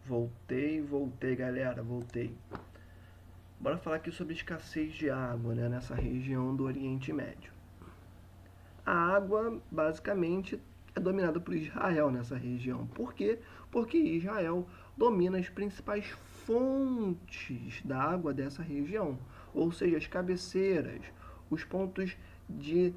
Voltei, galera, voltei. Bora falar aqui sobre escassez de água, né, nessa região do Oriente Médio. A água, basicamente, é dominada por Israel nessa região. Por quê? Porque Israel domina as principais fontes da água dessa região, ou seja, as cabeceiras, os pontos de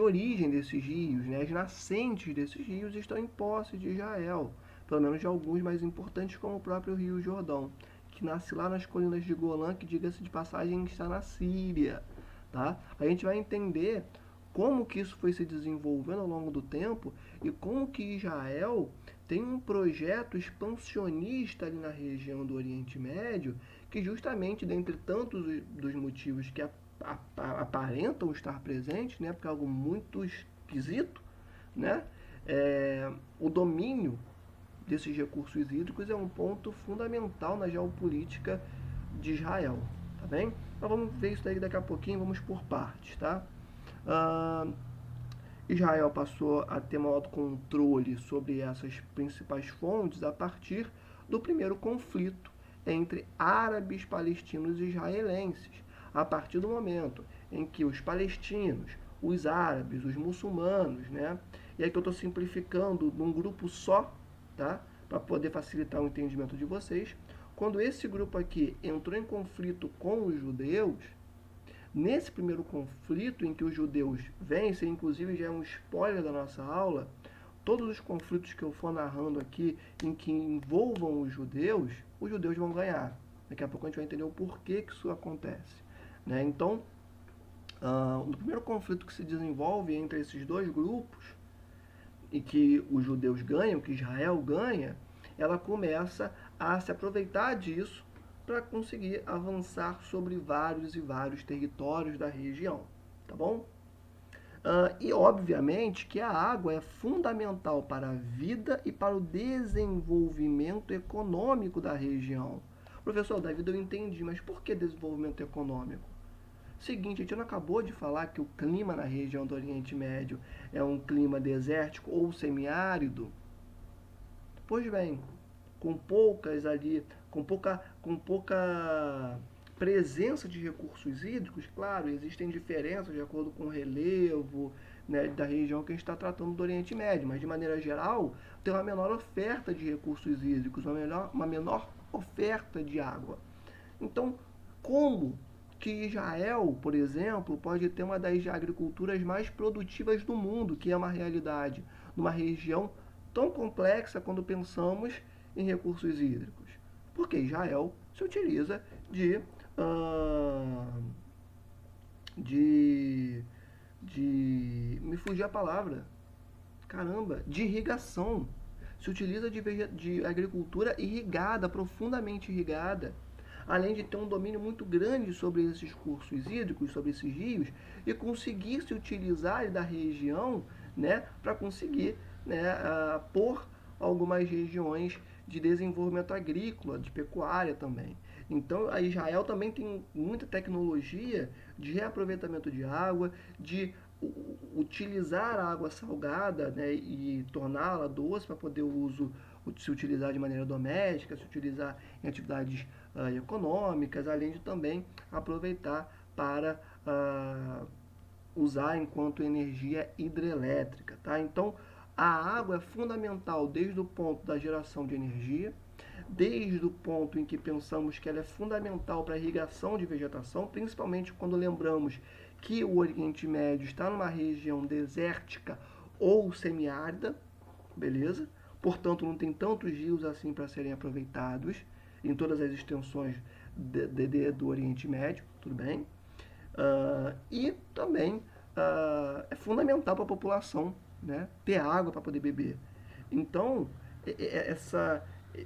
origem desses rios, né, as nascentes desses rios estão em posse de Israel, pelo menos de alguns mais importantes, como o próprio Rio Jordão, que nasce lá nas colinas de Golã, que, diga-se de passagem, está na Síria. Tá? A gente vai entender como que isso foi se desenvolvendo ao longo do tempo e como que Israel tem um projeto expansionista ali na região do Oriente Médio, que justamente, dentre tantos dos motivos que aparentam estar presentes, né, porque é algo muito esquisito, né, o domínio desses recursos hídricos é um ponto fundamental na geopolítica de Israel, tá bem? Então vamos ver isso daí daqui a pouquinho, vamos por partes, tá? Uh, Israel passou a ter maior controle sobre essas principais fontes a partir do primeiro conflito entre árabes, palestinos e israelenses. A partir do momento em que os palestinos, os árabes, os muçulmanos, né? E aí que eu estou simplificando num grupo só, tá? Para poder facilitar o entendimento de vocês. Quando esse grupo aqui entrou em conflito com os judeus, nesse primeiro conflito em que os judeus vencem, inclusive já é um spoiler da nossa aula, todos os conflitos que eu for narrando aqui em que envolvam os judeus vão ganhar. Daqui a pouco a gente vai entender o porquê que isso acontece. Né? Então, no primeiro conflito que se desenvolve entre esses dois grupos, e que os judeus ganham, que Israel ganha, ela começa a se aproveitar disso para conseguir avançar sobre vários e vários territórios da região, tá bom? E obviamente que a água é fundamental para a vida e para o desenvolvimento econômico da região. Professor, da vida eu entendi, mas por que desenvolvimento econômico? Seguinte, a gente não acabou de falar que o clima na região do Oriente Médio é um clima desértico ou semiárido? Pois bem, com poucas ali, com pouca presença de recursos hídricos, claro, existem diferenças de acordo com o relevo, né, da região que a gente está tratando do Oriente Médio, mas de maneira geral tem uma menor oferta de recursos hídricos, uma menor oferta de água. Então, como que Israel, por exemplo, pode ter uma das agriculturas mais produtivas do mundo, que é uma realidade, numa região tão complexa quando pensamos em recursos hídricos? Porque Israel se utiliza uh, de, me fugiu a palavra, caramba, de irrigação. Se utiliza de agricultura irrigada, profundamente irrigada, além de ter um domínio muito grande sobre esses cursos hídricos, sobre esses rios, e conseguir se utilizar da região, né, para conseguir, né, pôr algumas regiões de desenvolvimento agrícola, de pecuária também. Então, a Israel também tem muita tecnologia de reaproveitamento de água, de utilizar a água salgada, né, e torná-la doce para poder se utilizar de maneira doméstica, se utilizar em atividades econômicas, além de também aproveitar para usar enquanto energia hidrelétrica. Tá? Então, a água é fundamental desde o ponto da geração de energia, desde o ponto em que pensamos que ela é fundamental para a irrigação de vegetação, principalmente quando lembramos que o Oriente Médio está numa região desértica ou semiárida, beleza? Portanto, não tem tantos rios assim para serem aproveitados em todas as extensões do Oriente Médio, tudo bem? E também é fundamental para a população, né, ter água para poder beber. Então,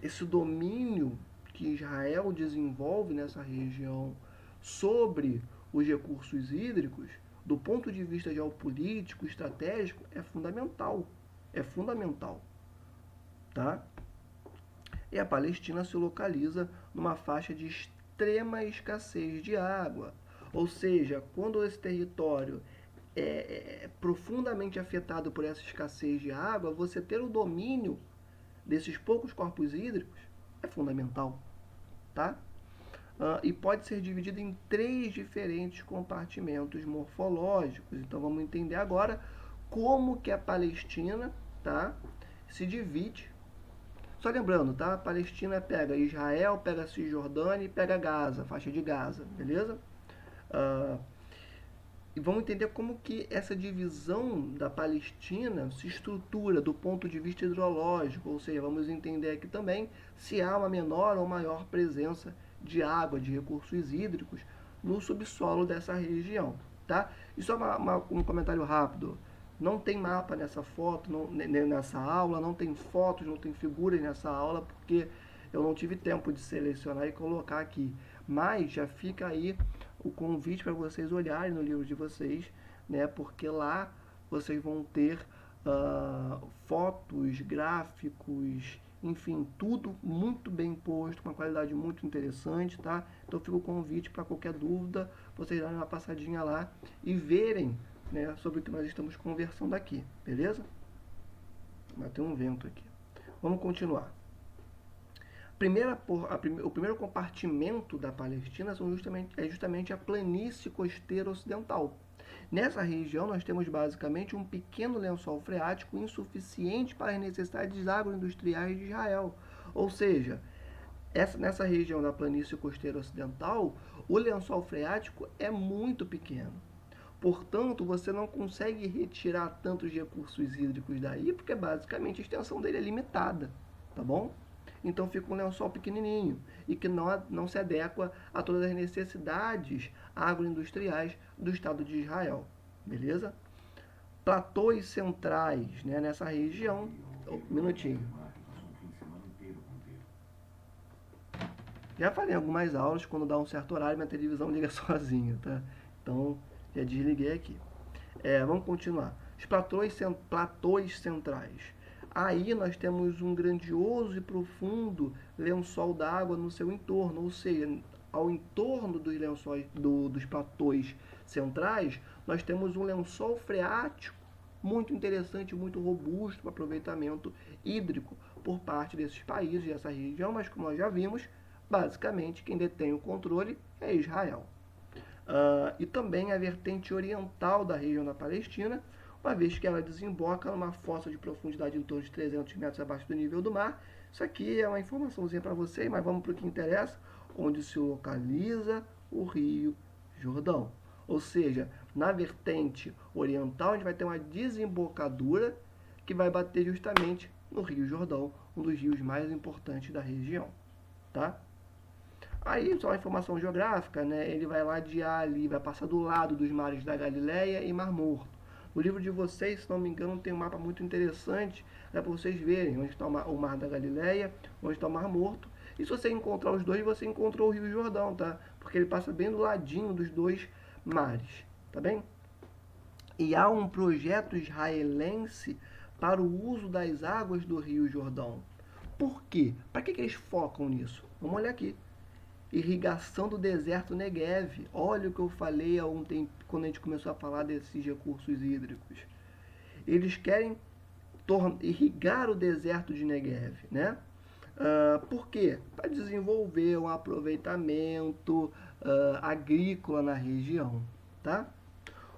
esse domínio que Israel desenvolve nessa região sobre os recursos hídricos, do ponto de vista geopolítico, estratégico, é fundamental. É fundamental. Tá? E a Palestina se localiza numa faixa de extrema escassez de água. Ou seja, quando esse território é profundamente afetado por essa escassez de água, você ter o domínio desses poucos corpos hídricos, é fundamental, tá? E pode ser dividido em 3 diferentes compartimentos morfológicos. Então vamos entender agora como que a Palestina, tá, se divide. Só lembrando, tá? A Palestina pega Israel, pega Cisjordânia e pega Gaza, faixa de Gaza, beleza? Uh, e vamos entender como que essa divisão da Palestina se estrutura do ponto de vista hidrológico, ou seja, vamos entender aqui também se há uma menor ou maior presença de água, de recursos hídricos no subsolo dessa região, tá? E só um comentário rápido. Não tem mapa nessa foto, nessa aula, não tem fotos, não tem figuras nessa aula, porque eu não tive tempo de selecionar e colocar aqui. Mas já fica aí o convite para vocês olharem no livro de vocês, né? Porque lá vocês vão ter fotos, gráficos, enfim, tudo muito bem posto, com uma qualidade muito interessante, tá? Então fica o convite para qualquer dúvida, vocês darem uma passadinha lá e verem, né, sobre o que nós estamos conversando aqui, beleza? Mas tem um vento aqui. Vamos continuar. O primeiro compartimento da Palestina é justamente a planície costeira ocidental. Nessa região, nós temos basicamente um pequeno lençol freático insuficiente para as necessidades agroindustriais de Israel. Ou seja, nessa região da planície costeira ocidental, o lençol freático é muito pequeno. Portanto, você não consegue retirar tantos recursos hídricos daí, porque basicamente a extensão dele é limitada, tá bom? Então fica um lençol pequenininho e que não se adequa a todas as necessidades agroindustriais do Estado de Israel, beleza? Platôs centrais, né, nessa região. Um minutinho. Já falei em algumas aulas, quando dá um certo horário, minha televisão liga sozinha, tá? Então, já desliguei aqui. Vamos continuar. Os platôs centrais. Aí nós temos um grandioso e profundo lençol d'água no seu entorno, ou seja, ao entorno dos lençóis dos platôs centrais, nós temos um lençol freático muito interessante, muito robusto para aproveitamento hídrico por parte desses países e essa região, mas como nós já vimos, basicamente quem detém o controle é Israel. E também a vertente oriental da região da Palestina, uma vez que ela desemboca numa fossa de profundidade em torno de 300 metros abaixo do nível do mar. Isso aqui é uma informaçãozinha para vocês, mas vamos para o que interessa, onde se localiza o Rio Jordão. Ou seja, na vertente oriental a gente vai ter uma desembocadura que vai bater justamente no Rio Jordão, um dos rios mais importantes da região, tá? Aí, só uma informação geográfica, né? Ele vai ladear ali, vai passar do lado dos mares da Galileia e Mar Morto. No livro de vocês, se não me engano, tem um mapa muito interessante, para vocês verem onde está o Mar da Galileia, onde está o Mar Morto. E se você encontrar os dois, você encontrou o Rio Jordão, tá? Porque ele passa bem do ladinho dos dois mares, tá bem? E há um projeto israelense para o uso das águas do Rio Jordão. Por quê? Para que eles focam nisso? Vamos olhar aqui. Irrigação do deserto Negev. Olha o que eu falei há um tempo, quando a gente começou a falar desses recursos hídricos. Eles querem irrigar o deserto de Negev, né? Por quê? Para desenvolver um aproveitamento agrícola na região, tá?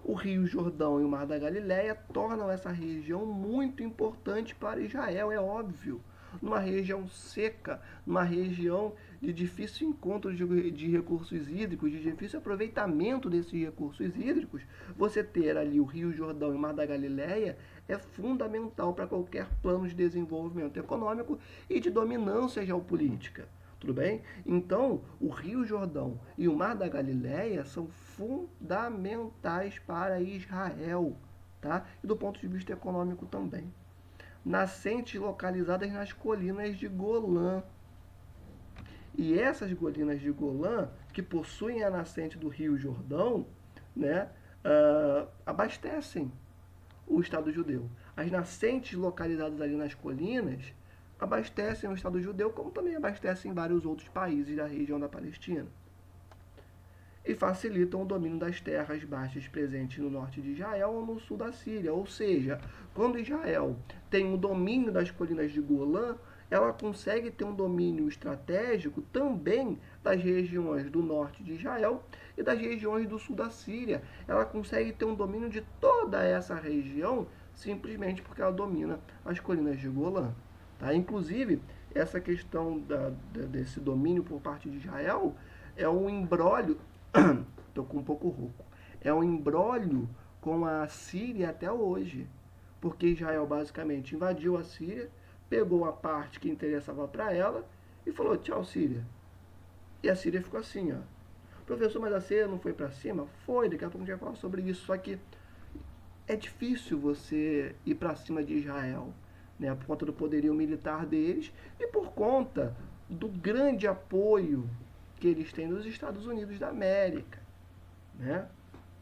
O Rio Jordão e o Mar da Galileia tornam essa região muito importante para Israel, é óbvio. Numa região seca, numa região de difícil encontro de recursos hídricos, de difícil aproveitamento desses recursos hídricos, você ter ali o Rio Jordão e o Mar da Galileia é fundamental para qualquer plano de desenvolvimento econômico e de dominância geopolítica. Tudo bem? Então, o Rio Jordão e o Mar da Galileia são fundamentais para Israel, tá? E do ponto de vista econômico também. Nascentes localizadas nas colinas de Golã. E essas colinas de Golã, que possuem a nascente do Rio Jordão, né, abastecem o Estado judeu. As nascentes localizadas ali nas colinas abastecem o Estado judeu, como também abastecem vários outros países da região da Palestina. E facilitam o domínio das terras baixas presentes no norte de Israel ou no sul da Síria. Ou seja, quando Israel tem o domínio das colinas de Golã, ela consegue ter um domínio estratégico também das regiões do norte de Israel e das regiões do sul da Síria. Ela consegue ter um domínio de toda essa região simplesmente porque ela domina as colinas de Golã. Tá? Inclusive, essa questão desse domínio por parte de Israel é um imbróglio. Estou com um pouco rouco. É um imbróglio com a Síria até hoje. Porque Israel basicamente invadiu a Síria, pegou a parte que interessava para ela e falou: tchau, Síria. E a Síria ficou assim, ó. Professor, mas a Síria não foi para cima? Foi, daqui a pouco a gente vai falar sobre isso. Só que é difícil você ir para cima de Israel, né, por conta do poderio militar deles e por conta do grande apoio que eles têm dos Estados Unidos da América, né?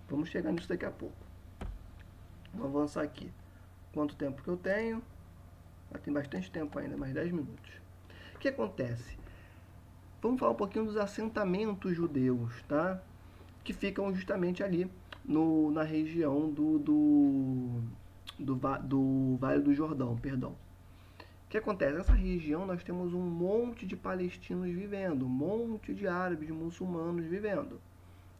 Vamos chegar nisso daqui a pouco. Vamos avançar aqui. Quanto tempo que eu tenho? Tem bastante tempo ainda, mais 10 minutos. O que acontece? Vamos falar um pouquinho dos assentamentos judeus, tá? Que ficam justamente ali na região do Vale do Jordão, perdão. O que acontece? Nessa região nós temos um monte de palestinos vivendo, um monte de árabes muçulmanos vivendo,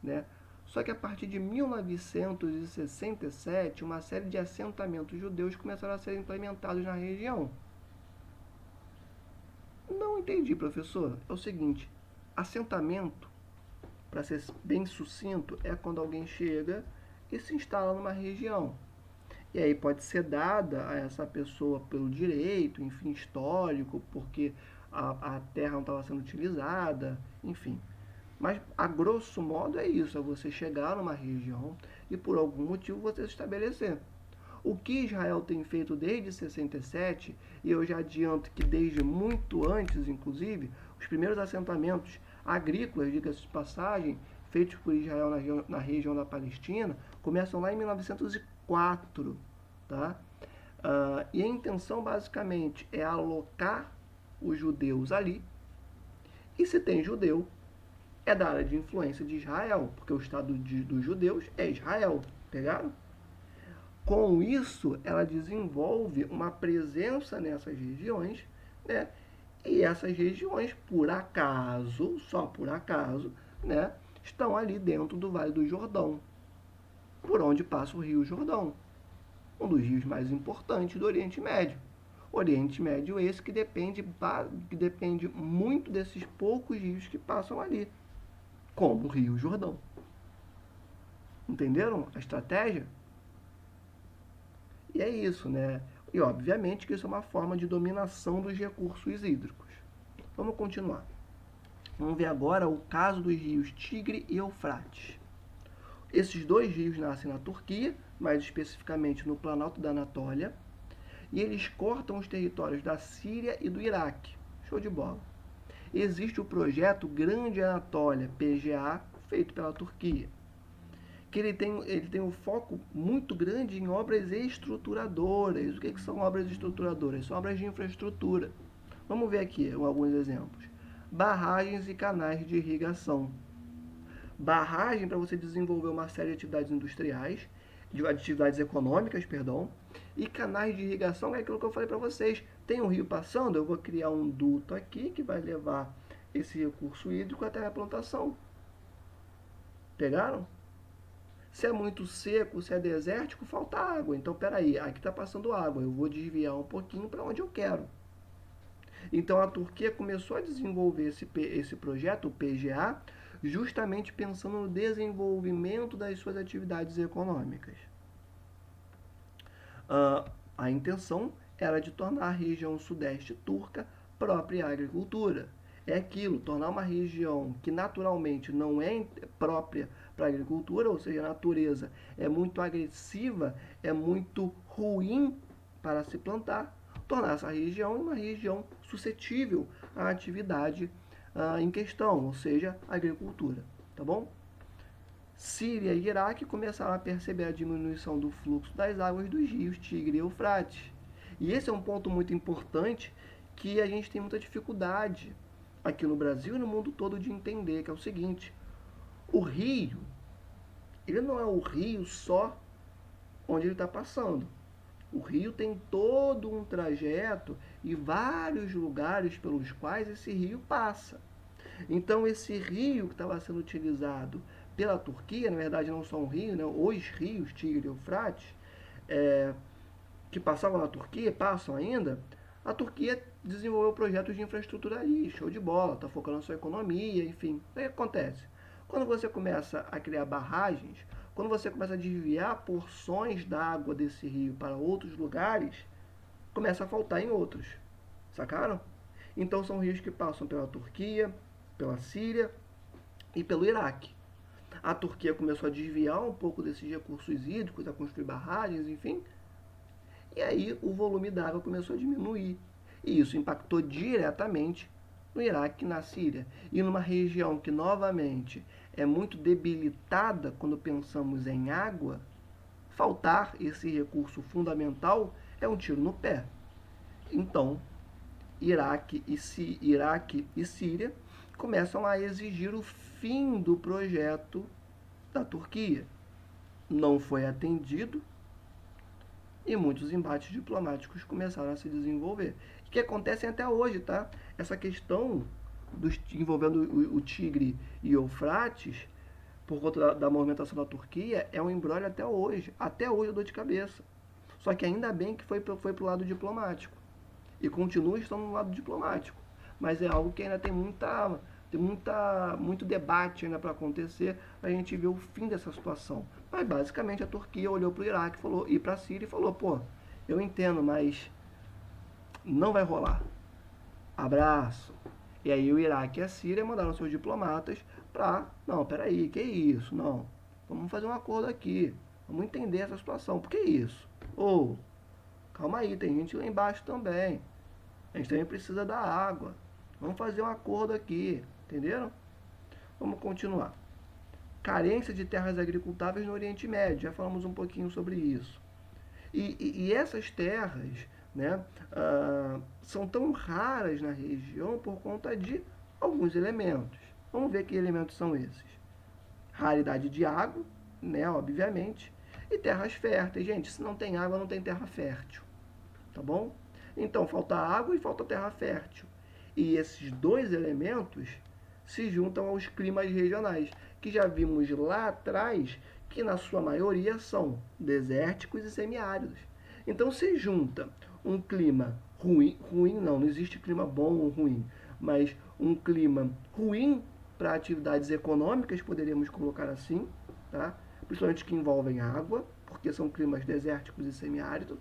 né? Só que a partir de 1967, uma série de assentamentos judeus começaram a ser implementados na região. Não entendi, professor. É o seguinte, assentamento, para ser bem sucinto, é quando alguém chega e se instala numa região. E aí pode ser dada a essa pessoa pelo direito, enfim, histórico, porque a terra não estava sendo utilizada, enfim. Mas, a grosso modo, é isso, é você chegar numa região e, por algum motivo, você se estabelecer. O que Israel tem feito desde 67, e eu já adianto que desde muito antes, inclusive, os primeiros assentamentos agrícolas, diga-se de passagem, feitos por Israel na região da Palestina, começam lá em 1904. Tá? E a intenção, basicamente, é alocar os judeus ali. E se tem judeu, é da área de influência de Israel, porque o estado dos judeus é Israel. Pegaram? Com isso, ela desenvolve uma presença nessas regiões, né? E essas regiões, por acaso, só por acaso, né, estão ali dentro do Vale do Jordão, por onde passa o Rio Jordão, um dos rios mais importantes do Oriente Médio. Oriente Médio esse que depende muito desses poucos rios que passam ali, como o Rio Jordão. Entenderam a estratégia? E é isso, né? E obviamente que isso é uma forma de dominação dos recursos hídricos. Vamos continuar. Vamos ver agora o caso dos rios Tigre e Eufrates. Esses dois rios nascem na Turquia, mais especificamente no Planalto da Anatólia, e eles cortam os territórios da Síria e do Iraque. Show de bola. Existe o projeto Grande Anatólia, PGA, feito pela Turquia, que ele tem um foco muito grande em obras estruturadoras. O que são obras estruturadoras? São obras de infraestrutura. Vamos ver aqui alguns exemplos. Barragens e canais de irrigação. Barragem para você desenvolver uma série de atividades industriais, de atividades econômicas, perdão, e canais de irrigação é aquilo que eu falei para vocês. Tem um rio passando, eu vou criar um duto aqui que vai levar esse recurso hídrico até a plantação. Pegaram? Se é muito seco, se é desértico, falta água. Então, peraí, aqui está passando água, eu vou desviar um pouquinho para onde eu quero. Então, a Turquia começou a desenvolver esse projeto, o PGA, justamente pensando no desenvolvimento das suas atividades econômicas. A intenção era de tornar a região sudeste turca própria à agricultura. É aquilo, tornar uma região que naturalmente não é própria para a agricultura, ou seja, a natureza é muito agressiva, é muito ruim para se plantar, tornar essa região uma região suscetível à atividade em questão, ou seja, a agricultura. Tá bom? Síria e Iraque começaram a perceber a diminuição do fluxo das águas dos rios Tigre e Eufrates. E esse é um ponto muito importante que a gente tem muita dificuldade aqui no Brasil e no mundo todo de entender, que é o seguinte: o rio, ele não é o rio só onde ele está passando. O rio tem todo um trajeto e vários lugares pelos quais esse rio passa. Então, esse rio que estava sendo utilizado pela Turquia, na verdade não só um rio, né, os rios Tigre e Eufrates, é, que passavam na Turquia, passam ainda, a Turquia desenvolveu projetos de infraestrutura ali, show de bola, está focando na sua economia, enfim. O que acontece? Quando você começa a criar barragens, quando você começa a desviar porções da água desse rio para outros lugares, começa a faltar em outros. Sacaram? Então são rios que passam pela Turquia, pela Síria e pelo Iraque. A Turquia começou a desviar um pouco desses recursos hídricos, a construir barragens, enfim, e aí o volume da água começou a diminuir. E isso impactou diretamente no Iraque e na Síria. E numa região que, novamente, é muito debilitada quando pensamos em água, faltar esse recurso fundamental é um tiro no pé. Então, Iraque e Síria começam a exigir o fim do projeto da Turquia. Não foi atendido e muitos embates diplomáticos começaram a se desenvolver. Que acontecem até hoje, tá? Essa questão envolvendo o Tigre e o Eufrates, por conta da movimentação da Turquia, é um embrólio até hoje. Até hoje é dor de cabeça. Só que ainda bem que foi para o lado diplomático. E continua estando no lado diplomático. Mas é algo que ainda muito debate ainda para acontecer, para a gente ver o fim dessa situação. Mas basicamente a Turquia olhou para o Iraque e para a Síria e falou, pô, eu entendo, mas não vai rolar. Abraço. E aí o Iraque e a Síria mandaram seus diplomatas para, não, peraí, que isso? Não, vamos fazer um acordo aqui, vamos entender essa situação. Por que isso? Ou, calma aí, tem gente lá embaixo também. A gente também precisa da água. Vamos fazer um acordo aqui, entenderam? Vamos continuar. Carência de terras agricultáveis no Oriente Médio, já falamos um pouquinho sobre isso. E essas terras, né, são tão raras na região por conta de alguns elementos. Vamos ver que elementos são esses. Raridade de água, né, obviamente, e terras férteis. Gente, se não tem água, não tem terra fértil. Tá bom? Então, falta água e falta terra fértil. E esses dois elementos se juntam aos climas regionais, que já vimos lá atrás que na sua maioria são desérticos e semiáridos. Então se junta um clima ruim não existe clima bom ou ruim, mas um clima ruim para atividades econômicas, poderíamos colocar assim, tá? Principalmente que envolvem água, porque são climas desérticos e semiáridos,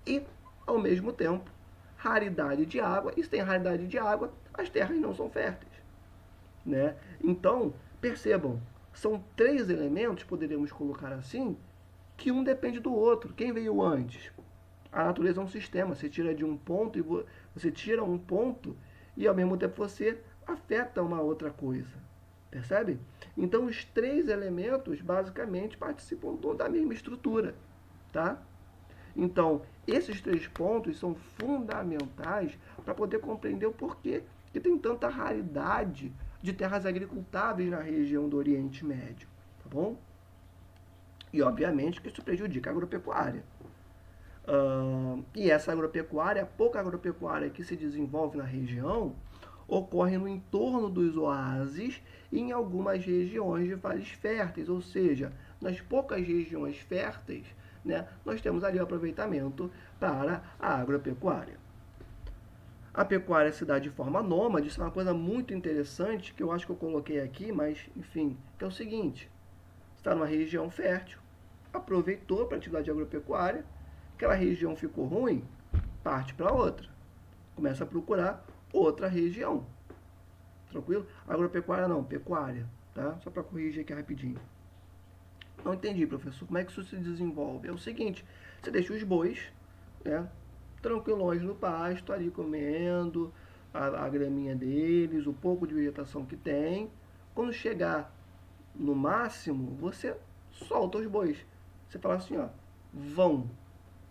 e ao mesmo tempo raridade de água, e se tem raridade de água, as terras não são férteis, né? Então, percebam, são três elementos, poderíamos colocar assim, que um depende do outro. Quem veio antes? A natureza é um sistema, você tira de um ponto e você tira um ponto e ao mesmo tempo você afeta uma outra coisa. Percebe? Então os três elementos basicamente participam da mesma estrutura, tá? Então, esses três pontos são fundamentais para poder compreender o porquê que tem tanta raridade de terras agricultáveis na região do Oriente Médio, tá bom? E, obviamente, que isso prejudica a agropecuária. E essa agropecuária, a pouca agropecuária que se desenvolve na região, ocorre no entorno dos oásis e em algumas regiões de vales férteis, ou seja, nas poucas regiões férteis, né, nós temos ali o aproveitamento para a agropecuária. A pecuária se dá de forma nômade, isso é uma coisa muito interessante que eu acho que eu coloquei aqui, mas enfim, que é o seguinte: está numa região fértil, aproveitou para a atividade agropecuária, aquela região ficou ruim, parte para outra, começa a procurar outra região. Tranquilo? Agropecuária não, pecuária, tá? Só para corrigir aqui rapidinho. Não entendi, professor, como é que isso se desenvolve? É o seguinte, você deixa os bois, né, tranquilões no pasto, ali comendo a graminha deles, o pouco de vegetação que tem. Quando chegar no máximo, você solta os bois. Você fala assim, ó, vão.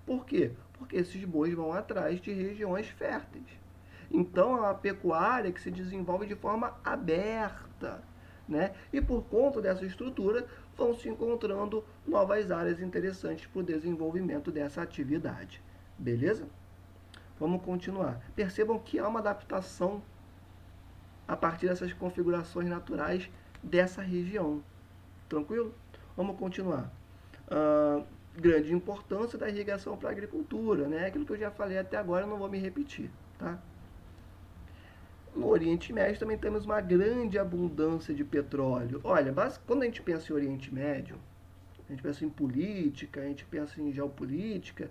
Por quê? Porque esses bois vão atrás de regiões férteis. Então é uma pecuária que se desenvolve de forma aberta, né? E por conta dessa estrutura, vão se encontrando novas áreas interessantes para o desenvolvimento dessa atividade. Beleza? Vamos continuar. Percebam que há uma adaptação a partir dessas configurações naturais dessa região. Tranquilo? Vamos continuar. Grande importância da irrigação para a agricultura, né? Aquilo que eu já falei até agora, eu não vou me repetir, tá? No Oriente Médio também temos uma grande abundância de petróleo. Olha, quando a gente pensa em Oriente Médio, a gente pensa em política, a gente pensa em geopolítica,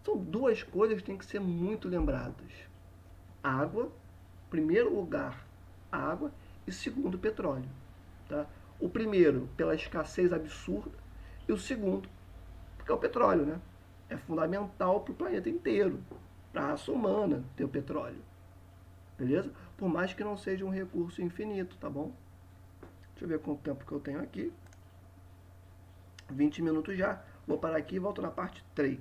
são duas coisas que têm que ser muito lembradas. Água, primeiro lugar, água, e segundo, petróleo. Tá? O primeiro, pela escassez absurda, e o segundo, porque é o petróleo, né? É fundamental para o planeta inteiro, para a raça humana ter o petróleo. Beleza? Por mais que não seja um recurso infinito, tá bom? Deixa eu ver quanto tempo que eu tenho aqui. 20 minutos já. Vou parar aqui e volto na parte 3.